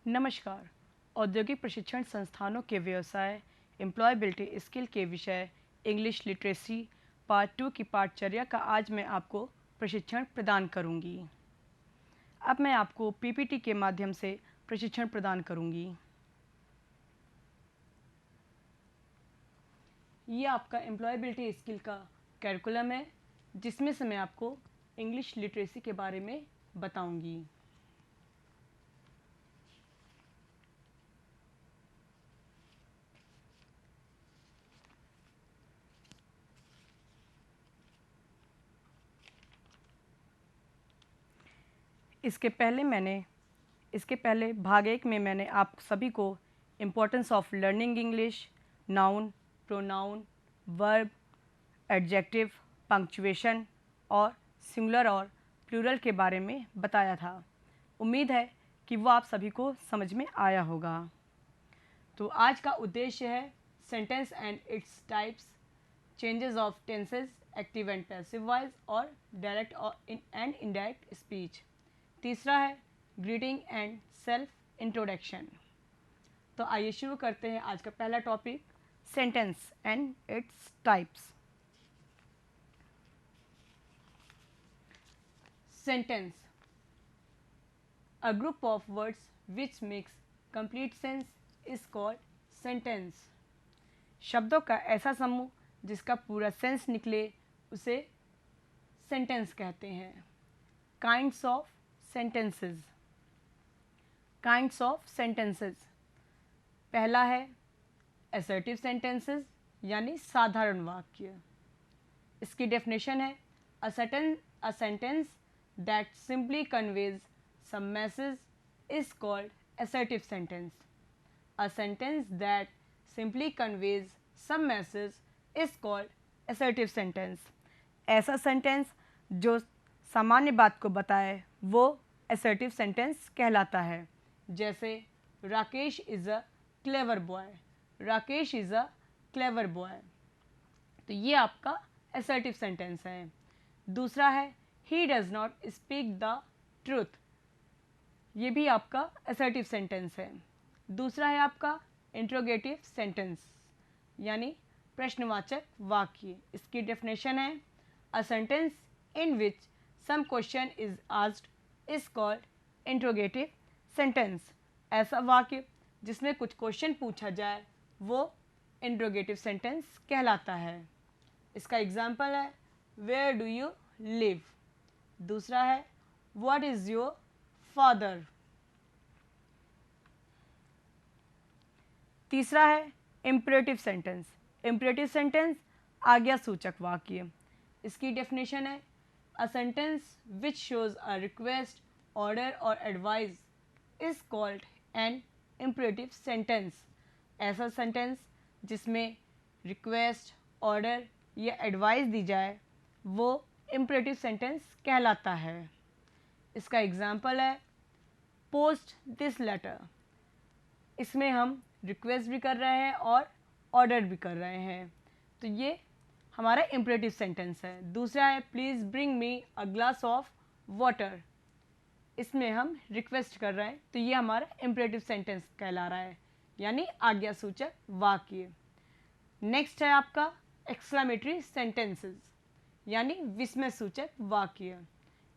नमस्कार। औद्योगिक प्रशिक्षण संस्थानों के व्यवसाय एम्प्लॉयबिलिटी स्किल के विषय इंग्लिश लिटरेसी पार्ट 2 की पाठचर्या का आज मैं आपको प्रशिक्षण प्रदान करूंगी। अब मैं आपको पीपीटी के माध्यम से प्रशिक्षण प्रदान करूंगी। ये आपका एम्प्लॉयबिलिटी स्किल का कैरिकुलम है, जिसमें से मैं आपको इंग्लिश लिटरेसी के बारे में बताऊंगी। इसके पहले भाग 1 में मैंने आप सभी को importance of learning English, noun, pronoun, verb, adjective, punctuation और सिंगुलर और प्लूरल के बारे में बताया था। उम्मीद है कि वो आप सभी को समझ में आया होगा। तो आज का उद्देश्य है sentence and its types, changes of tenses, active and passive voice और डायरेक्ट एंड इनडायरेक्ट स्पीच। तीसरा है ग्रीटिंग एंड सेल्फ इंट्रोडक्शन। तो आइए शुरू करते हैं आज का पहला topic, sentence and its types. Sentence, a group of words which makes complete sense is called sentence। शब्दों का ऐसा समूह जिसका पूरा सेंस निकले उसे सेंटेंस कहते हैं। Kinds of sentences. Kinds of sentences, पहला है असर्टिव सेंटेंसेस यानी साधारण वाक्य। इसकी डेफिनेशन है a sentence that simply conveys some message is called assertive sentence। A sentence that simply conveys some message is called assertive sentence। ऐसा sentence जो सामान्य बात को बताए वो assertive sentence कहलाता है। जैसे Rakesh is a clever boy, Rakesh is a clever boy. तो ये आपका assertive sentence है। दूसरा है he does not speak the truth, ये भी आपका assertive sentence है। दूसरा है आपका इंट्रोगेटिव सेंटेंस यानी प्रश्नवाचक वाक्य। इसकी डेफिनेशन है a sentence in which some question is asked is called interrogative sentence. ऐसा वाक्य जिसमें कुछ क्वेश्चन पूछा जाए वो इंट्रोगेटिव सेंटेंस कहलाता है। इसका एग्जाम्पल है वेयर डू यू लिव। दूसरा है व्हाट इज योर फादर। तीसरा है इम्परेटिव सेंटेंस। इम्परेटिव सेंटेंस आज्ञा सूचक वाक्य। इसकी डेफिनेशन है a sentence which shows a request, order और advice is called an imperative sentence. ऐसा सेंटेंस जिसमें रिक्वेस्ट, ऑर्डर या एडवाइस दी जाए वो इम्परेटिव सेंटेंस कहलाता है। इसका एग्जाम्पल है पोस्ट दिस लेटर। इसमें हम रिक्वेस्ट भी कर रहे हैं और ऑर्डर भी कर रहे हैं, तो ये हमारा इम्परेटिव सेंटेंस है। दूसरा है please bring me a glass of water. इसमें हम रिक्वेस्ट कर रहे हैं, तो ये हमारा इम्परेटिव सेंटेंस कहला रहा है यानी आज्ञा सूचक वाक्य। नेक्स्ट है आपका एक्सक्लेमेटरी सेंटेंसेस यानी विस्मय सूचक वाक्य।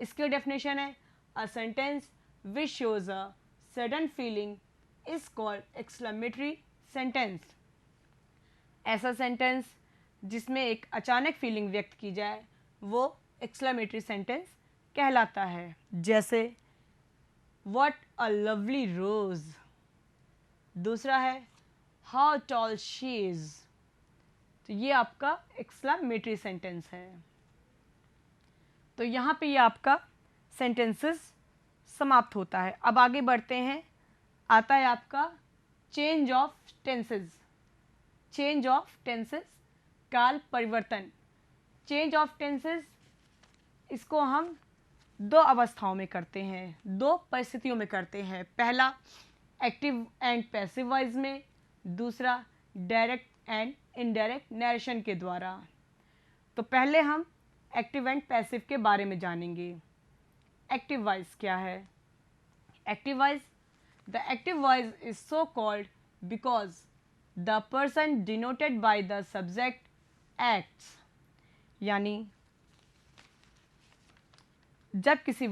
इसकी डेफिनेशन है a sentence which shows a sudden feeling is called exclamatory sentence. ऐसा सेंटेंस जिसमें एक अचानक फीलिंग व्यक्त की जाए वो एक्सक्लेमेटरी सेंटेंस कहलाता है। जैसे व्हाट अ लवली रोज। दूसरा है हाउ टॉल शी इज। तो ये आपका एक्सक्लेमेटरी सेंटेंस है। तो यहाँ पे ये आपका सेंटेंसेस समाप्त होता है। अब आगे बढ़ते हैं, आता है आपका change of tenses. Change of tenses, काल परिवर्तन। चेंज ऑफ टेंसेस इसको हम दो अवस्थाओं में करते हैं, दो परिस्थितियों में करते हैं। पहला एक्टिव एंड पैसिव वॉइस में, दूसरा डायरेक्ट एंड इनडायरेक्ट नरेशन के द्वारा। तो पहले हम एक्टिव एंड पैसिव के बारे में जानेंगे। एक्टिव वॉइस क्या है? Active voice The active voice is so called because the person denoted by the subject acts. यानी जब किसी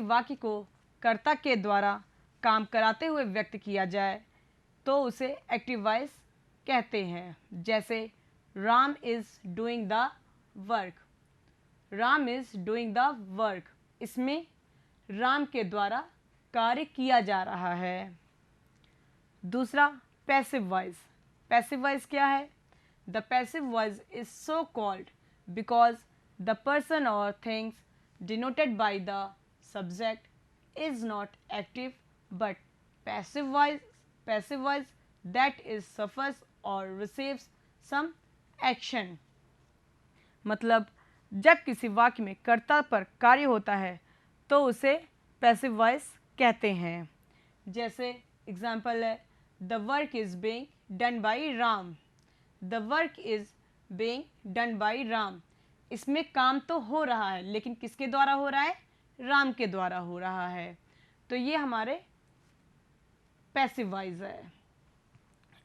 वाक्य को कर्ता के द्वारा काम कराते हुए व्यक्त किया जाए तो उसे एक्टिव वॉइस कहते हैं। जैसे Ram is doing the work, Ram is doing the work, इसमें राम के द्वारा कार्य किया जा रहा है। दूसरा पैसिव वॉइस। पैसिव वॉइस क्या है? The passive voice is so called because the person और things denoted by the subject is not active but passive voice that is suffers और रिसीव्स सम एक्शन। मतलब जब किसी वाक्य में कर्ता पर कार्य होता है तो उसे पैसिव वॉइस कहते हैं। जैसे एग्जाम्पल है the work is being done by Ram, the work is being done by Ram, इसमें काम तो हो रहा है लेकिन किसके द्वारा हो रहा है? राम के द्वारा हो रहा है। तो ये हमारे पैसिव वॉइस है।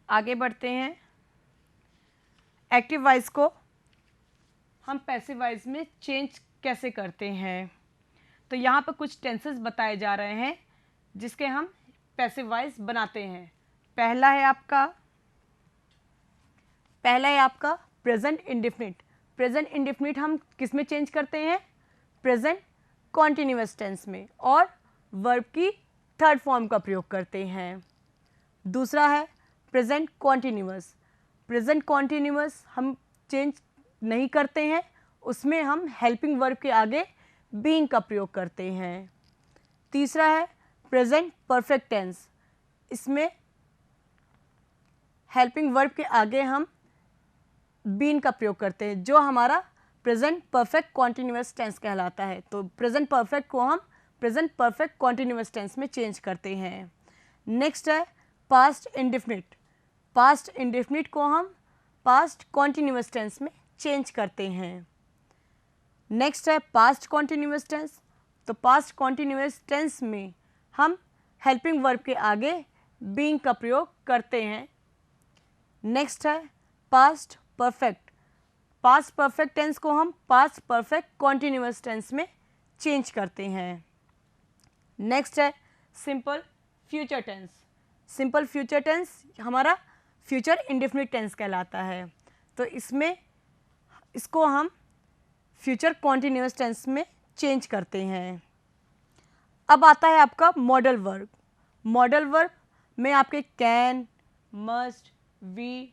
आगे बढ़ते हैं। एक्टिव वॉइस को हम पैसिव वॉइस में चेंज कैसे करते हैं? तो यहाँ पर कुछ टेंसेस बताए जा रहे हैं जिसके हम पैसिव वॉइस बनाते हैं। पहला है आपका प्रेजेंट इंडेफिनिट। प्रेजेंट इंडेफिनिट हम किस में चेंज करते हैं? प्रेजेंट कॉन्टिन्यूअस टेंस में, और वर्ब की थर्ड फॉर्म का प्रयोग करते हैं। दूसरा है प्रेजेंट कॉन्टिन्यूअस। प्रेजेंट कॉन्टिन्यूअस हम चेंज नहीं करते हैं, उसमें हम हेल्पिंग वर्ब के आगे बीइंग का प्रयोग करते हैं। तीसरा है प्रेजेंट परफेक्ट टेंस। इसमें हेल्पिंग वर्ब के आगे हम बीइंग का प्रयोग करते हैं, जो हमारा प्रेजेंट परफेक्ट कॉन्टिन्यूअस टेंस कहलाता है। तो प्रेजेंट परफेक्ट को हम प्रेजेंट परफेक्ट कॉन्टिन्यूअस टेंस में चेंज करते हैं। नेक्स्ट है पास्ट इंडेफिनिट। पास्ट इंडेफिनिट को हम पास्ट कॉन्टिन्यूअस टेंस में चेंज करते हैं। नेक्स्ट है पास्ट कॉन्टिन्यूअस टेंस। तो पास्ट कॉन्टिन्यूअस टेंस में हम हेल्पिंग वर्ब के आगे बीइंग का प्रयोग करते हैं। नेक्स्ट है past perfect. Past perfect tense को हम पास्ट परफेक्ट कॉन्टिन्यूअस टेंस में चेंज करते हैं। नेक्स्ट है simple future tense. Simple future tense हमारा फ्यूचर इंडेफिनिट टेंस कहलाता है। तो इसको हम फ्यूचर कॉन्टिन्यूअस टेंस में चेंज करते हैं। अब आता है आपका मॉडल वर्ब। मॉडल वर्ब में आपके कैन, मस्ट, वी,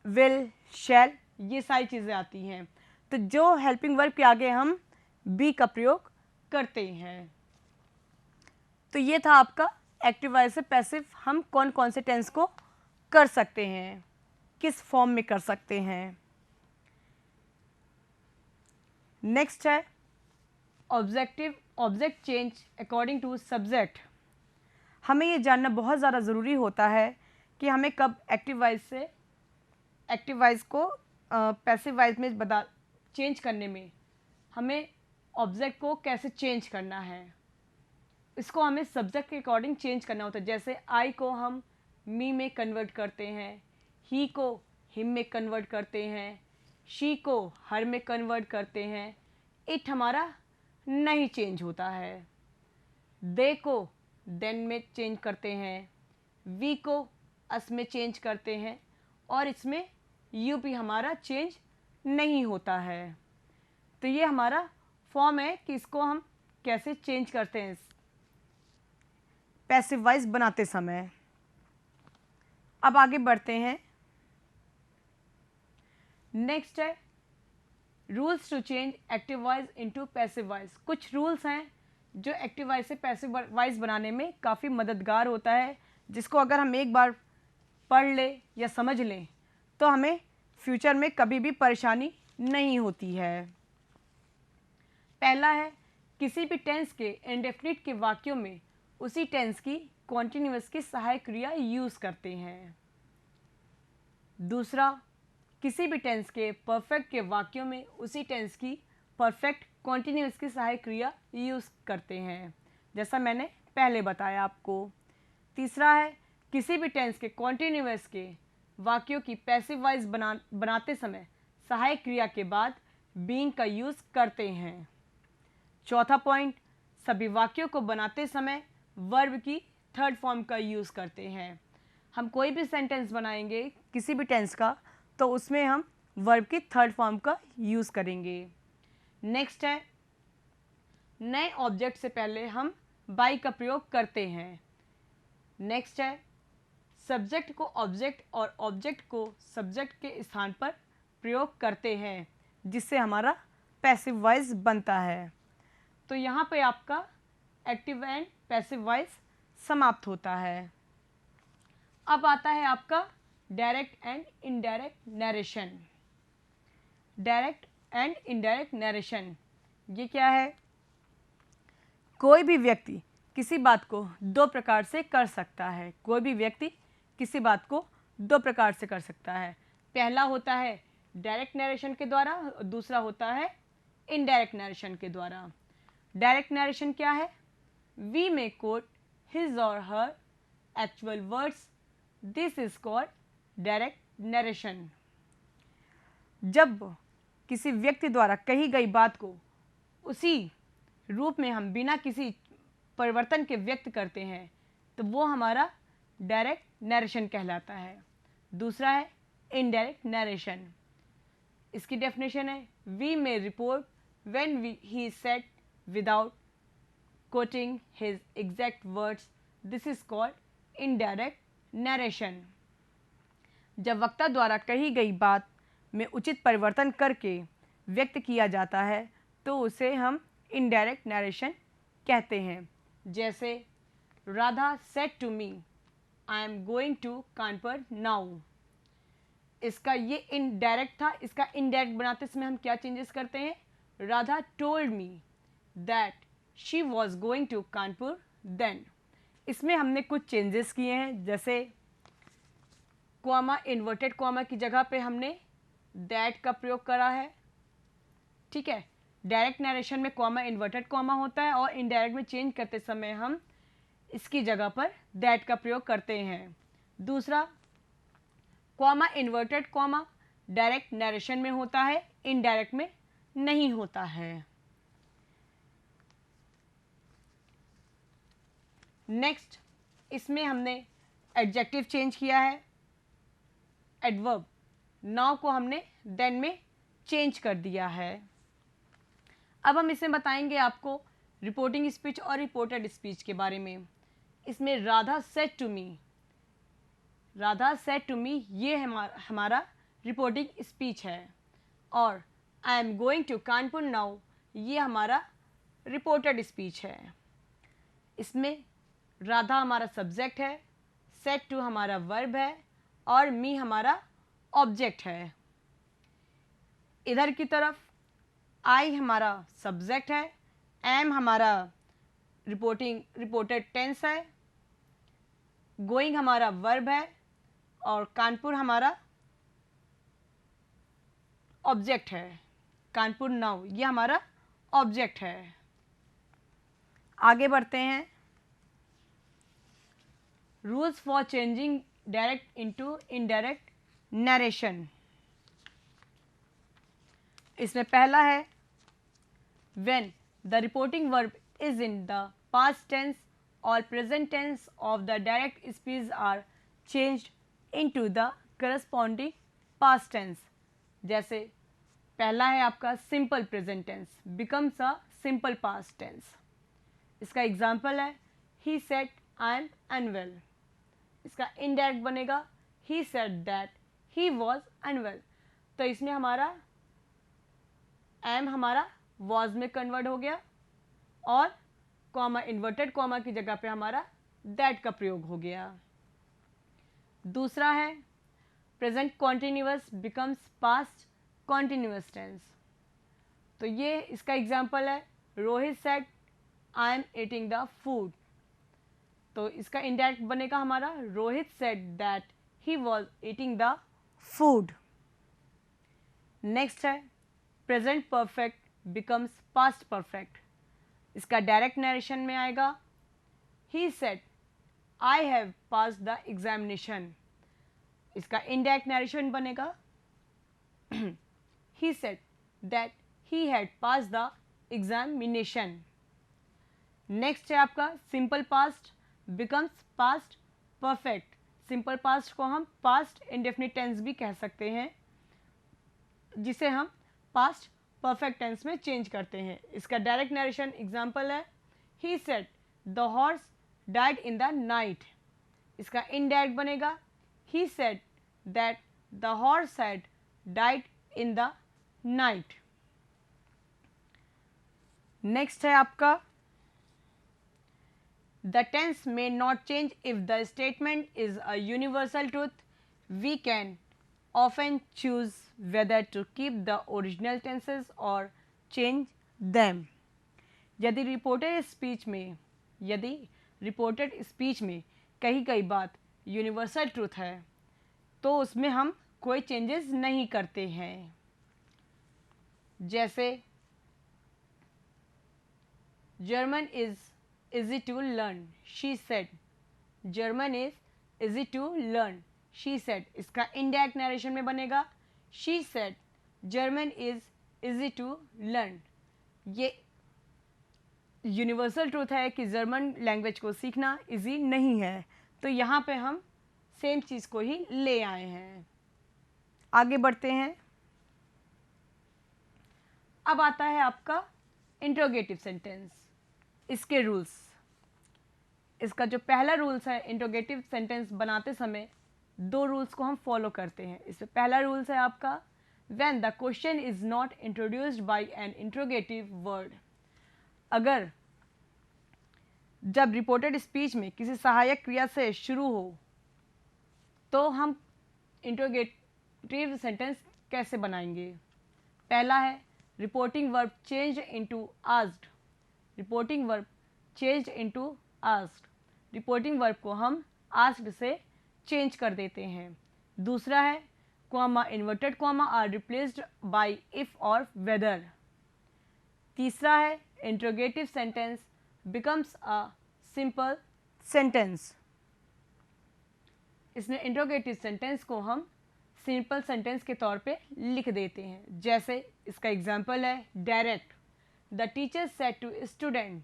विल, शैल, ये सारी चीज़ें आती हैं। तो जो हेल्पिंग वर्ब के आगे हम बी का प्रयोग करते हैं। तो ये था आपका एक्टिव वॉइस से पैसिव हम कौन कौन से टेंस को कर सकते हैं, किस फॉर्म में कर सकते हैं। नेक्स्ट है object change according to subject. हमें ये जानना बहुत ज़्यादा ज़रूरी होता है कि हमें कब एक्टिव वॉइस को पैसिव वॉइस में चेंज करने में हमें ऑब्जेक्ट को कैसे चेंज करना है। इसको हमें सब्जेक्ट के अकॉर्डिंग चेंज करना होता है। जैसे आई को हम मी में कन्वर्ट करते हैं, ही को हिम में कन्वर्ट करते हैं, शी को हर में कन्वर्ट करते हैं। इट हमारा नहीं चेंज होता है। दे को देन में चेंज करते हैं, वी को अस में चेंज करते हैं, और इसमें यू भी हमारा चेंज नहीं होता है। तो ये हमारा फॉर्म है कि इसको हम कैसे चेंज करते हैं पैसिव वॉइस बनाते समय। अब आगे बढ़ते हैं। नेक्स्ट है rules to change active voice into passive voice. कुछ रूल्स हैं जो एक्टिव वॉइस से पैसिव वॉइस बनाने में काफ़ी मददगार होता है, जिसको अगर हम एक बार पढ़ लें या समझ लें तो हमें फ्यूचर में कभी भी परेशानी नहीं होती है। पहला है किसी भी टेंस के इंडेफिनिट के वाक्यों में उसी टेंस की कॉन्टिन्यूअस की सहायक क्रिया यूज़ करते हैं। दूसरा, किसी भी टेंस के परफेक्ट के वाक्यों में उसी टेंस की परफेक्ट कॉन्टिन्यूअस की सहायक क्रिया यूज़ करते हैं। जैसा मैंने पहले बताया आपको। तीसरा है किसी भी टेंस के कॉन्टिन्यूअस के वाक्यों की पैसिव वॉइस बनाते समय सहायक क्रिया के बाद बीइंग का यूज़ करते हैं। चौथा पॉइंट, सभी वाक्यों को बनाते समय वर्ब की थर्ड फॉर्म का यूज़ करते हैं। हम कोई भी सेंटेंस बनाएंगे किसी भी टेंस का तो उसमें हम वर्ब की थर्ड फॉर्म का यूज़ करेंगे। नेक्स्ट है नए ऑब्जेक्ट से पहले हम बाई का प्रयोग करते हैं। नेक्स्ट है सब्जेक्ट को ऑब्जेक्ट और ऑब्जेक्ट को सब्जेक्ट के स्थान पर प्रयोग करते हैं जिससे हमारा पैसिव वॉइस बनता है। तो यहाँ पे आपका एक्टिव एंड पैसिव वॉइस समाप्त होता है। अब आता है आपका direct and indirect narration. Direct and indirect narration ये क्या है? कोई भी व्यक्ति किसी बात को दो प्रकार से कर सकता है। कोई भी व्यक्ति किसी बात को दो प्रकार से कर सकता है। पहला होता है डायरेक्ट नरेशन के द्वारा, दूसरा होता है इनडायरेक्ट नरेशन के द्वारा। डायरेक्ट नरेशन क्या है? वी मे कोट हिज और her actual words, this is called direct narration. जब किसी व्यक्ति द्वारा कही गई बात को उसी रूप में हम बिना किसी परिवर्तन के व्यक्त करते हैं तो वो हमारा डायरेक्ट नरेशन कहलाता है। दूसरा है इनडायरेक्ट नरेशन। इसकी डेफिनेशन है we may report when he said without quoting his exact words, this is called indirect narration. जब वक्ता द्वारा कही गई बात में उचित परिवर्तन करके व्यक्त किया जाता है तो उसे हम इनडायरेक्ट नरेशन कहते हैं। जैसे Radha said to me I am going to Kanpur now. इसका ये इनडायरेक्ट था, इसका इनडायरेक्ट बनाते समय हम क्या चेंजेस करते हैं? Radha told me that she was going to Kanpur then. इसमें हमने कुछ चेंजेस किए हैं, जैसे कॉमा, इन्वर्टेड कॉमा की जगह पे हमने दैट का प्रयोग करा है। ठीक है, डायरेक्ट नरेशन में कॉमा इन्वर्टेड कॉमा होता है और इनडायरेक्ट में चेंज करते समय हम इसकी जगह पर दैट का प्रयोग करते हैं। दूसरा, comma inverted comma direct narration में होता है, इनडायरेक्ट में नहीं होता है। नेक्स्ट, इसमें हमने एडजेक्टिव चेंज किया है। एडवर्ब नाउ को हमने देन में चेंज कर दिया है। अब हम इसमें बताएंगे आपको रिपोर्टिंग स्पीच और रिपोर्टेड स्पीच के बारे में। इसमें Radha said to me, Radha said to me ये हमारा रिपोर्टिंग स्पीच है, और I am going to Kanpur now ये हमारा रिपोर्टेड स्पीच है। इसमें राधा हमारा सब्जेक्ट है, सेड टू हमारा वर्ब है और मी हमारा ऑब्जेक्ट है। इधर की तरफ आई हमारा सब्जेक्ट है, एम हमारा रिपोर्टेड टेंस है, गोइंग हमारा वर्ब है और कानपुर हमारा ऑब्जेक्ट है। कानपुर नाउ ये हमारा ऑब्जेक्ट है। आगे बढ़ते हैं। Rules for changing direct into indirect narration. इसमें पहला है when the reporting verb is in the past tense और present tense of the direct speech are changed into the corresponding past tense. जैसे पहला है आपका simple present tense becomes a simple past tense. इसका example है he said I am unwell. इसका indirect बनेगा he said that he was unwell. तो इसमें हमारा एम हमारा वॉज में कन्वर्ट हो गया और कॉमा इन्वर्टेड कॉमा की जगह पे हमारा दैट का प्रयोग हो गया। दूसरा है present continuous becomes past continuous tense. तो ये इसका एग्जाम्पल है Rohit said I am eating the food. तो इसका इनडायरेक्ट बनेगा हमारा Rohit said that he was eating the food. Next है present perfect becomes past perfect. इसका डायरेक्ट नरेशन में आएगा he said I have pass the examination. इसका इनडायरेक्ट नरेशन बनेगा he said that he had passed the examination। Next है आपका simple past becomes past perfect. Simple past को हम past indefinite tense भी कह सकते हैं, जिसे हम पास्ट परफेक्ट टेंस में चेंज करते हैं। इसका डायरेक्ट नरेशन एग्जाम्पल है he said the horse died in the night. इसका इनडायरेक्ट बनेगा he said that the horse had died in the night. Next है आपका the tense may not change if the statement is a universal truth. We can often choose whether to keep the original tenses or change them। यदि reported speech में कही गई बात universal truth है तो उसमें हम कोई चेंजेस नहीं करते हैं। जैसे German is easy to learn she said. German is easy to learn she said. इसका इनडायरेक्ट नरेशन में बनेगा she said German is easy to learn. ये यूनिवर्सल ट्रूथ है कि जर्मन लैंग्वेज को सीखना इजी नहीं है, तो यहाँ पे हम सेम चीज़ को ही ले आए हैं। आगे बढ़ते हैं। अब आता है आपका इंट्रोगेटिव सेंटेंस, इसके रूल्स। इसका जो पहला रूल्स है इंट्रोगेटिव सेंटेंस बनाते समय, दो रूल्स को हम फॉलो करते हैं। इसमें पहला रूल्स है आपका when the question is not introduced by an interrogative word. अगर जब रिपोर्टेड स्पीच में किसी सहायक क्रिया से शुरू हो तो हम इंट्रोगेटिव सेंटेंस कैसे बनाएंगे। पहला है reporting verb changed into asked. Reporting verb changed into asked. Reporting verb को हम आस्क्ड से चेंज कर देते हैं। दूसरा है comma inverted comma are replaced by if और वेदर। तीसरा है interrogative sentence becomes a simple sentence. इसमें इंट्रोगेटिव सेंटेंस को हम सिंपल सेंटेंस के तौर पे लिख देते हैं। जैसे इसका एग्जांपल है direct the teacher said to student.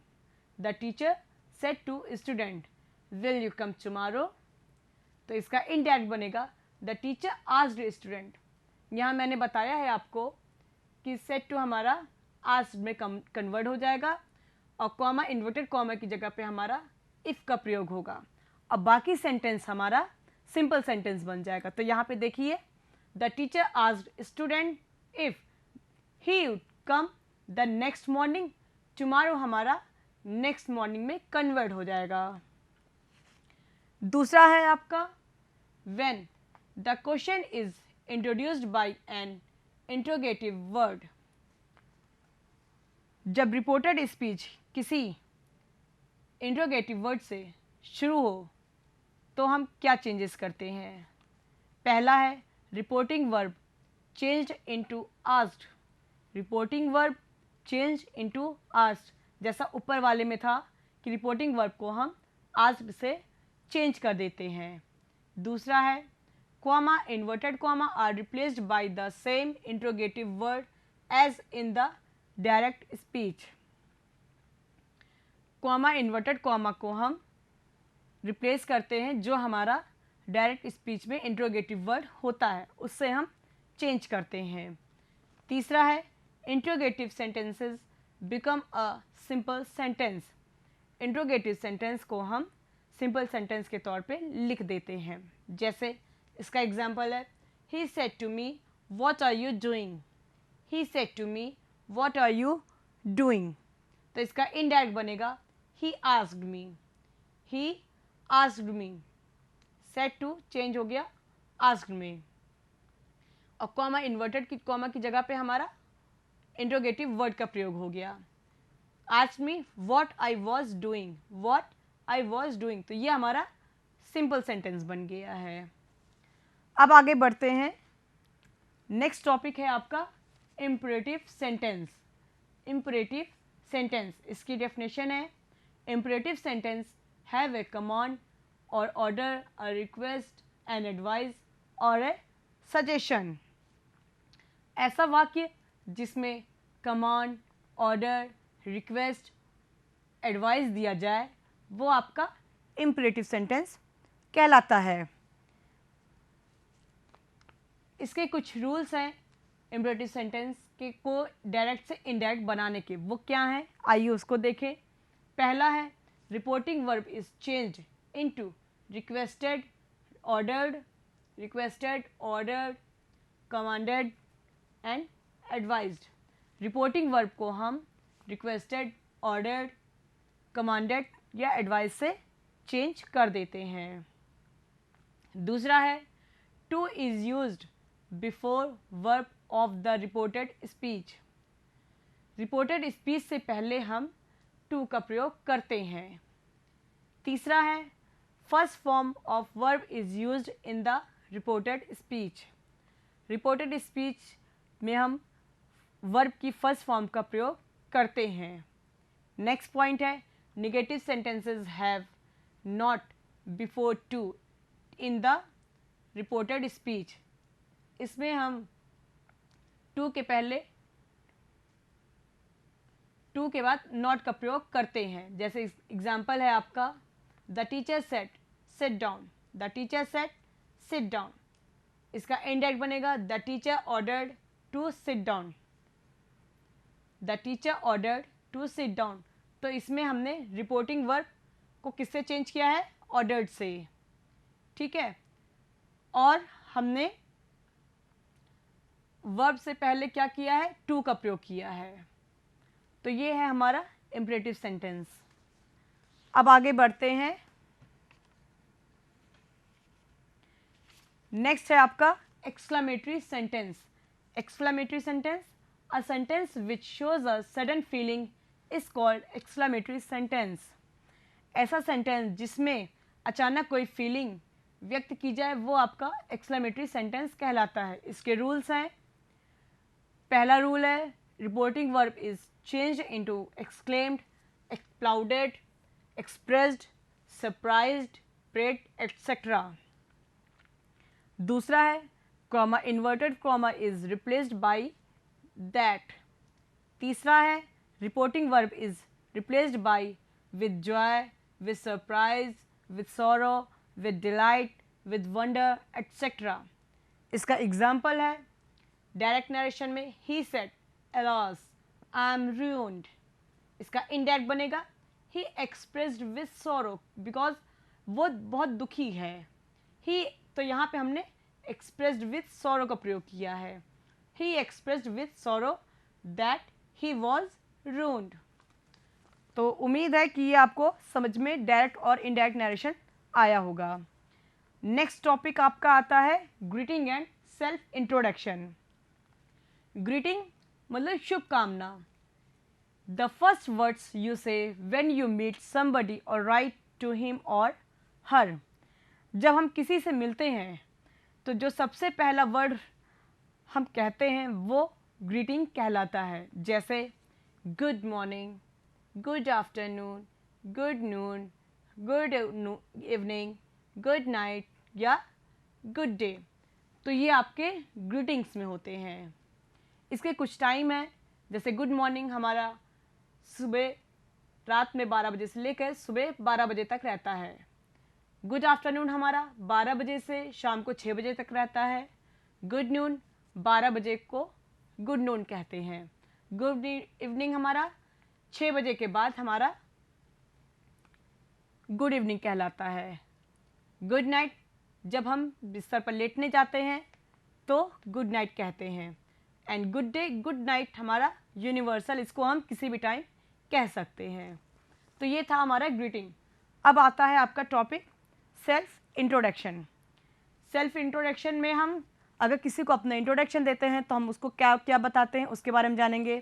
The teacher said to student will you come tomorrow. तो इसका इनडायरेक्ट बनेगा द टीचर आस्क्ड स्टूडेंट। यहाँ मैंने बताया है आपको कि सेड टू हमारा आस्क्ड में कन्वर्ट हो जाएगा और कॉमा इन्वर्टेड कॉमा की जगह पे हमारा इफ़ का प्रयोग होगा। अब बाकी सेंटेंस हमारा सिंपल सेंटेंस बन जाएगा। तो यहाँ पे देखिए the teacher asked student if he would come the next morning. Tomorrow हमारा नेक्स्ट मॉर्निंग में कन्वर्ट हो जाएगा। दूसरा है आपका when the question is introduced by an interrogative word. जब रिपोर्टेड स्पीच किसी इंट्रोगेटिव वर्ड से शुरू हो तो हम क्या चेंजेस करते हैं। पहला है reporting verb changed into asked. Reporting verb changed into asked, जैसा ऊपर वाले में था कि रिपोर्टिंग वर्ब को हम आस्क्ड से चेंज कर देते हैं। दूसरा है comma inverted comma are replaced by the same interrogative word as in the direct speech. Comma inverted comma को हम रिप्लेस करते हैं जो हमारा डायरेक्ट स्पीच में इंट्रोगेटिव वर्ड होता है, उससे हम चेंज करते हैं। तीसरा है interrogative sentences become a simple sentence. Interrogative sentence को हम सिंपल सेंटेंस के तौर पे लिख देते हैं। जैसे इसका एग्जाम्पल है he said to me what are you doing. He said to me what are you doing. तो इसका इनडायरेक्ट बनेगा he asked me. He asked me. Said to change हो गया आस्क्ड मी। और कॉमा इन्वर्टेड की comma की जगह पे हमारा इंट्रोगेटिव वर्ड का प्रयोग हो गया। Asked me what I was doing. What I was doing. तो ये हमारा सिंपल सेंटेंस बन गया है। अब आगे बढ़ते हैं। नेक्स्ट टॉपिक है आपका इम्परेटिव सेंटेंस। इम्परेटिव सेंटेंस, इसकी डेफिनेशन है imperative sentence have a command और order, a request, an advice और ए सजेशन। ऐसा वाक्य जिसमें कमांड, ऑर्डर, रिक्वेस्ट, एडवाइस दिया जाए वो आपका इम्परेटिव सेंटेंस कहलाता है। इसके कुछ रूल्स हैं इम्परेटिव सेंटेंस के को डायरेक्ट से इनडायरेक्ट बनाने के, वो क्या हैं आइए उसको देखें। पहला है reporting verb is changed into requested, ordered, commanded and advised. Reporting verb को हम रिक्वेस्टेड, ऑर्डर्ड, कमांडेड या एडवाइज से चेंज कर देते हैं। दूसरा है two is used before verb of the reported speech. Reported speech से पहले हम टू का प्रयोग करते हैं। तीसरा है first form of verb is used in the reported speech. Reported speech में हम वर्ब की फर्स्ट फॉर्म का प्रयोग करते हैं। नेक्स्ट पॉइंट है negative sentences have not before to in the reported speech. इसमें हम टू के पहले, टू के बाद नॉट का प्रयोग करते हैं। जैसे एग्जाम्पल है आपका the teacher said sit down, the teacher said sit down. इसका इनडायरेक्ट बनेगा the teacher ordered to sit down, the teacher ordered to sit down. तो इसमें हमने रिपोर्टिंग वर्ब को किससे चेंज किया है, ऑर्डर्ड से, ठीक है। और हमने वर्ब से पहले क्या किया है, टू का प्रयोग किया है। तो ये है हमारा इम्परेटिव सेंटेंस। अब आगे बढ़ते हैं। नेक्स्ट है आपका exclamatory sentence. Exclamatory sentence, a sentence which shows a sudden feeling is called exclamatory sentence. ऐसा सेंटेंस जिसमें अचानक कोई फीलिंग व्यक्त की जाए वो आपका एक्सक्लेमेटरी सेंटेंस कहलाता है। इसके रूल्स हैं। पहला रूल है reporting verb is changed into exclaimed, applauded, expressed, surprised, prayed etcetera. दूसरा है comma, inverted comma is replaced by that. तीसरा है reporting verb is replaced by with joy, with surprise, with sorrow, with delight, with wonder etcetera. इसका example है direct narration में he said alas I am ruined। इसका indirect बनेगा he expressed with sorrow, because वो बहुत दुखी है। ही, तो यहाँ पे हमने एक्सप्रेस्ड विद सॉरो का प्रयोग किया है। He expressed with sorrow that he was ruined। तो उम्मीद है कि ये आपको समझ में डायरेक्ट और इनडायरेक्ट नरेशन आया होगा। नेक्स्ट टॉपिक आपका आता है greeting and self introduction. Greeting मतलब शुभकामना। द फर्स्ट वर्ड्स यू से व्हेन यू मीट समबडी और राइट टू हिम और हर। जब हम किसी से मिलते हैं तो जो सबसे पहला वर्ड हम कहते हैं वो ग्रीटिंग कहलाता है। जैसे good morning, good afternoon, good noon, good evening, good night या गुड डे। तो ये आपके ग्रीटिंग्स में होते हैं। इसके कुछ टाइम है, जैसे गुड मॉर्निंग हमारा सुबह रात में 12 बजे से लेकर सुबह 12 बजे तक रहता है। गुड आफ्टरनून हमारा 12 बजे से शाम को 6 बजे तक रहता है। गुड नून 12 बजे को गुड नून कहते हैं। गुड इवनिंग हमारा 6 बजे के बाद हमारा गुड इवनिंग कहलाता है। गुड नाइट जब हम बिस्तर पर लेटने जाते हैं तो गुड नाइट कहते हैं। And good day, good night हमारा यूनिवर्सल, इसको हम किसी भी टाइम कह सकते हैं। तो ये था हमारा ग्रीटिंग। अब आता है आपका topic self introduction. Self introduction में हम अगर किसी को अपना इंट्रोडक्शन देते हैं तो हम उसको क्या क्या बताते हैं उसके बारे में जानेंगे।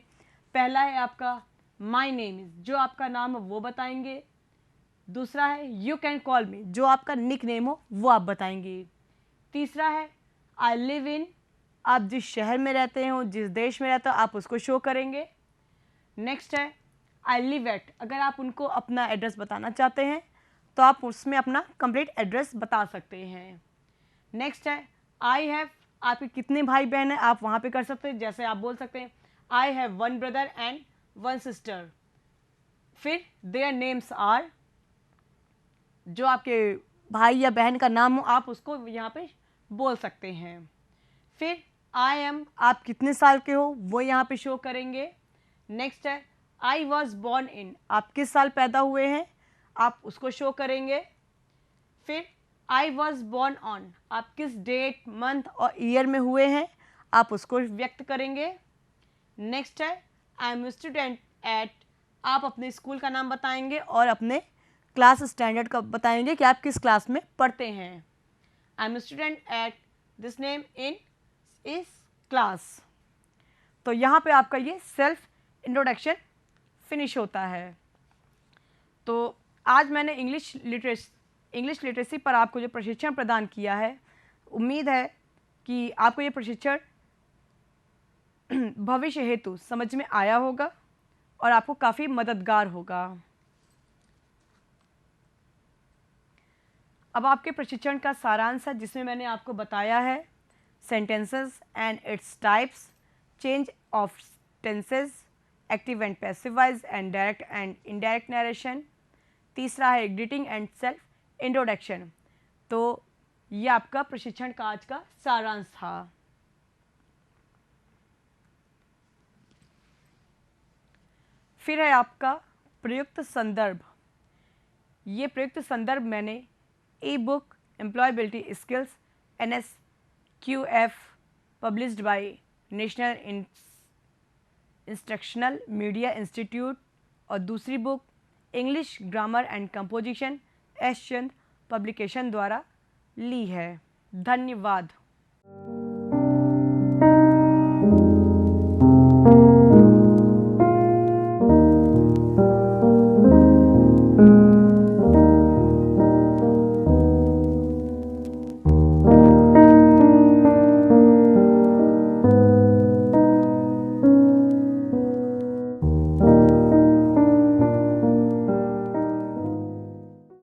पहला है आपका माय नेम इज़, जो आपका नाम है वो बताएंगे। दूसरा है यू कैन कॉल मी, जो आपका निक नेम हो वो आप बताएंगे। तीसरा है आई लिव इन, आप जिस शहर में रहते हो, जिस देश में रहते हो आप उसको शो करेंगे। नेक्स्ट है आई लिव एट, अगर आप उनको अपना एड्रेस बताना चाहते हैं तो आप उसमें अपना कंप्लीट एड्रेस बता सकते हैं। नेक्स्ट है आई हैव, आपके कितने भाई बहन हैं आप वहाँ पे कर सकते हैं, जैसे आप बोल सकते हैं I have one brother and one sister. फिर देयर नेम्स आर, जो आपके भाई या बहन का नाम हो आप उसको यहाँ पे बोल सकते हैं। फिर आई एम, आप कितने साल के हो वो यहाँ पे शो करेंगे। नेक्स्ट है आई वॉज बॉर्न इन, आप किस साल पैदा हुए हैं आप उसको शो करेंगे। फिर आई वॉज बॉर्न ऑन, आप किस डेट मंथ और ईयर में हुए हैं आप उसको व्यक्त करेंगे। नेक्स्ट है आई एम स्टूडेंट एट, आप अपने स्कूल का नाम बताएंगे और अपने क्लास स्टैंडर्ड का बताएंगे कि आप किस क्लास में पढ़ते हैं। I am student at this name in इस क्लास। तो यहाँ पे आपका ये सेल्फ इंट्रोडक्शन फिनिश होता है। तो आज मैंने इंग्लिश लिटरेसी पर आपको जो प्रशिक्षण प्रदान किया है, उम्मीद है कि आपको ये प्रशिक्षण भविष्य हेतु समझ में आया होगा और आपको काफ़ी मददगार होगा। अब आपके प्रशिक्षण का सारांश है जिसमें मैंने आपको बताया है sentences and its types, change of tenses, active and passive voice and direct and indirect narration. तीसरा है ग्रीटिंग एंड सेल्फ इंट्रोडक्शन। तो ये आपका प्रशिक्षण का आज का सारांश था। फिर है आपका प्रयुक्त संदर्भ। ये प्रयुक्त संदर्भ मैंने ई book employability skills NSQF published by national instructional media institute और दूसरी book English grammar and composition S Chand publication द्वारा ली है। धन्यवाद।